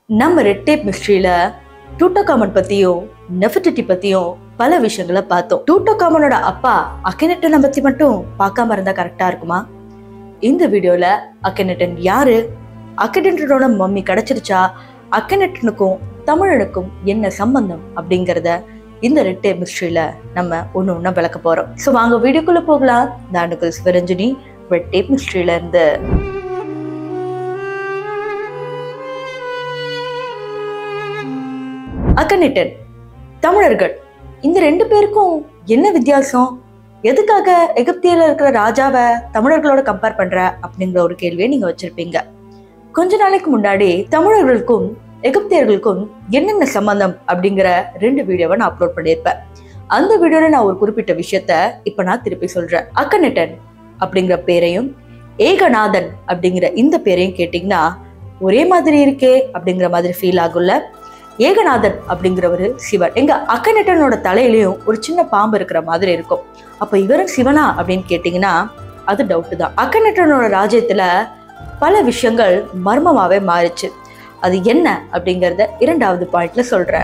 நம்ம red tape மிஸ்ட்ரியில டூட்டோகாமன் பத்தியும் நெஃபர்டிட்டி பத்தியும் பல விஷயங்களை பார்த்தோம். டூட்டோகாமனோட அப்பா அக்கெனட்டனை பத்தி மட்டும் பார்க்காம இருந்தா கரெக்டா இருக்குமா? இந்த வீடியோல அக்கெனட்டன் யாரு, அக்கெனட்டனோட மம்மி கிடைச்சிருச்சா, அக்கெனட்டனுக்கும் தமிழனுக்கும் என்ன சம்பந்தம் அப்படிங்கறத இந்த ரெட் டேப் மிஸ்ட்ரியில நம்ம ஒண்ணு விளக்க போறோம். சோ வாங்க வீடியோக்குள்ள போகலாம். நான் சிவரஞ்சனி, ரெட் டேப் மிஸ்ட்ரியில இருந்து. அக்கெனட்டன், தமிழர்கள், இந்த ரெண்டு பேருக்கும் என்ன வித்தியாசம்? எதுக்காக எகிப்தியில இருக்கிற ராஜாவை தமிழர்களோட கம்பேர் பண்ற அப்படிங்கிற ஒரு கேள்வியை நீங்க வச்சிருப்பீங்க. கொஞ்ச நாளைக்கு முன்னாடி தமிழர்களுக்கும் எகிப்தியர்களுக்கும் என்னென்ன சம்பந்தம் அப்படிங்கிற 2 வீடியோவை நான் அப்லோட் பண்ணியிருப்பேன். அந்த வீடியோல நான் ஒரு குறிப்பிட்ட விஷயத்த இப்ப நான் திருப்பி சொல்றேன். அக்கெனட்டன் அப்படிங்கிற பேரையும் ஏகநாதன் அப்படிங்கிற இந்த பேரையும் கேட்டீங்கன்னா ஒரே மாதிரி இருக்கே அப்படிங்கிற மாதிரி ஃபீல் ஆகும்ல. ஏகநாதன் அப்படிங்கிறவரு சிவன். எங்க அக்கெனட்டனோட தலையிலையும் ஒரு சின்ன பாம்பு இருக்கிற மாதிரி இருக்கும். அப்ப இவரும் சிவனா அப்படின்னு கேட்டீங்கன்னா அது டவுட் தான். அக்கெனட்டனோட ராஜ்யத்துல பல விஷயங்கள் மர்மமாவே மாறிச்சு. அது என்ன அப்படிங்கறத 2வது பாயிண்ட்ல சொல்றேன்.